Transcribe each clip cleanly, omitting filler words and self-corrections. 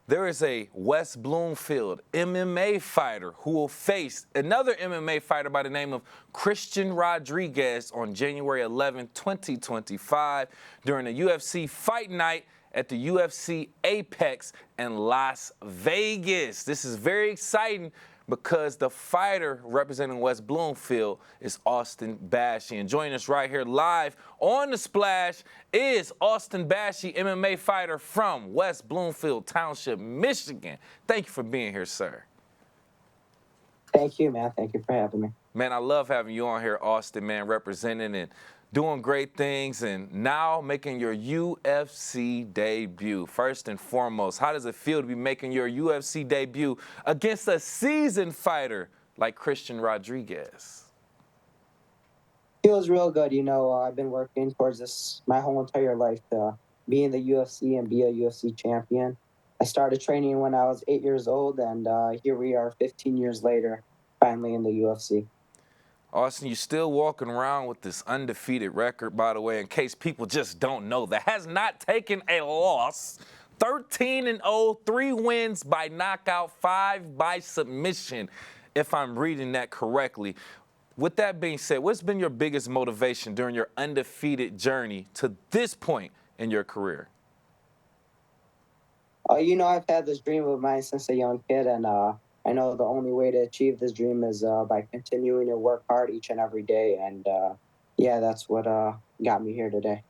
there is a West Bloomfield MMA fighter who will face another MMA fighter by the name of Christian Rodriguez on January 11, 2025 during a UFC Fight Night at the UFC Apex in Las Vegas. This is very exciting because the fighter representing West Bloomfield is Austin Bashi. And joining us right here live on The Splash is Austin Bashi, MMA fighter from West Bloomfield Township, Michigan. Thank you for being here, sir. Thank you, man. Thank you for having me. Man, I love having you on here, Austin, man, representing and doing great things and now making your UFC debut. First and foremost, how does it feel to be making your UFC debut against a seasoned fighter like Christian Rodriguez? Feels real good. I've been working towards this my whole entire life to be in the UFC and be a UFC champion. I started training when I was 8 years old, and here we are 15 years later, finally in the UFC. Austin, you're still walking around with this undefeated record, by the way, in case people just don't know. That has not taken a loss. 13-0, 3 wins by knockout, 5 by submission, if I'm reading that correctly. With that being said, what's been your biggest motivation during your undefeated journey to this point in your career? I've had this dream of mine since a young kid, and I know the only way to achieve this dream is by continuing to work hard each and every day. And that's what got me here today.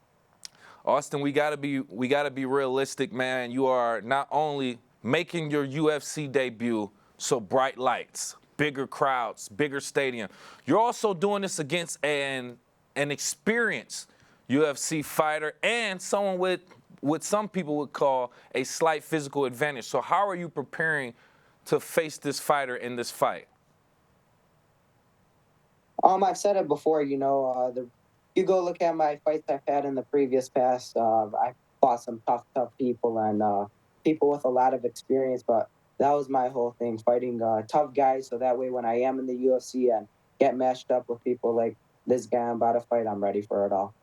Austin, we gotta be realistic, man. You are not only making your UFC debut, so bright lights, bigger crowds, bigger stadium. You're also doing this against an experienced UFC fighter and someone with what some people would call a slight physical advantage. So how are you preparing to face this fighter in this fight? I've said it before, you go look at my fights I've had in the previous past. I fought some tough people and people with a lot of experience, but that was my whole thing, fighting tough guys, so that way when I am in the UFC and get matched up with people like this guy I'm about to fight, I'm ready for it all.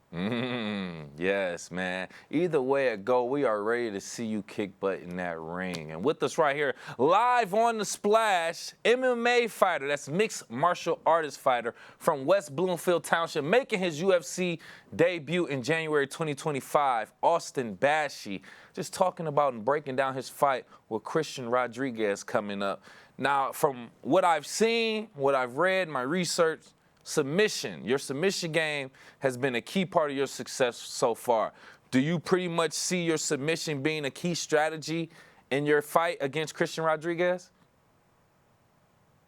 Yes, man. Either way it go, we are ready to see you kick butt in that ring. And with us right here, live on The Splash, MMA fighter, that's mixed martial artist fighter from West Bloomfield Township, making his UFC debut in January 2025, Austin Bashi. Just talking about and breaking down his fight with Christian Rodriguez coming up. Now, from what I've seen, what I've read, my research, your submission game has been a key part of your success so far. Do you pretty much see your submission being a key strategy in your fight against Christian Rodriguez?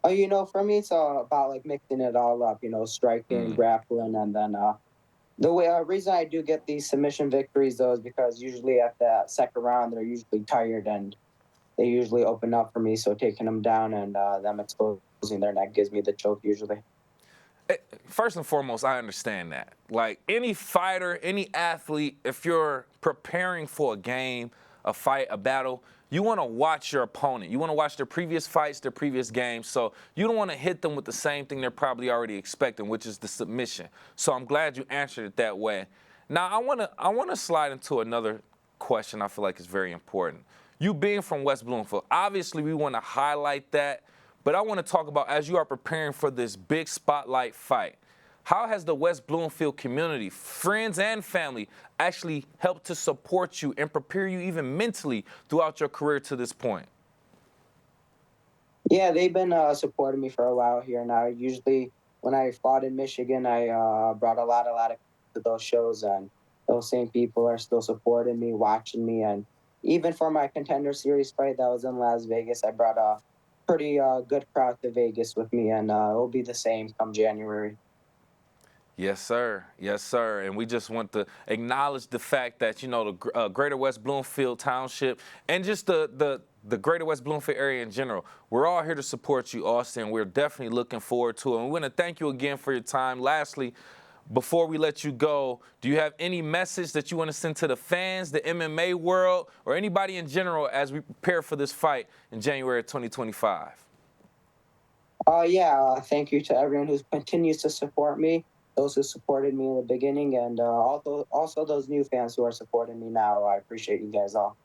For me, it's all about mixing it all up, striking, grappling, and then the reason I do get these submission victories, though, is because usually at the second round, they're usually tired and they usually open up for me. So taking them down and them exposing their neck gives me the choke usually. First and foremost, I understand that. Like any fighter, any athlete, if you're preparing for a game, a fight, a battle, you want to watch your opponent. You want to watch their previous fights, their previous games. So you don't want to hit them with the same thing they're probably already expecting, which is the submission. So I'm glad you answered it that way. Now I want to slide into another question I feel like is very important. You being from West Bloomfield, obviously we want to highlight that. But I want to talk about, as you are preparing for this big spotlight fight, how has the West Bloomfield community, friends and family, actually helped to support you and prepare you even mentally throughout your career to this point? Yeah, they've been supporting me for a while here now. Usually when I fought in Michigan, I brought a lot of to those shows, and those same people are still supporting me, watching me. And even for my Contender Series fight that was in Las Vegas, I brought a pretty good crowd to Vegas with me, and it'll be the same come January. Yes, sir. Yes, sir. And we just want to acknowledge the fact that, the greater West Bloomfield Township and just the greater West Bloomfield area in general, we're all here to support you, Austin. We're definitely looking forward to it. And we want to thank you again for your time. Lastly, before we let you go, do you have any message that you want to send to the fans, the MMA world, or anybody in general as we prepare for this fight in January 2025? Thank you to everyone who continues to support me, those who supported me in the beginning, and also those new fans who are supporting me now. I appreciate you guys all.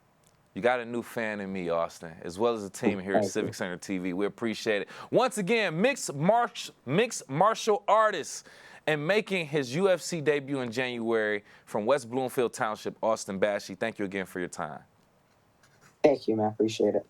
You got a new fan in me, Austin, as well as the team here at Thank Civic you. Center TV. We appreciate it. Once again, mixed martial artist and making his UFC debut in January from West Bloomfield Township, Austin Bashi. Thank you again for your time. Thank you, man. Appreciate it.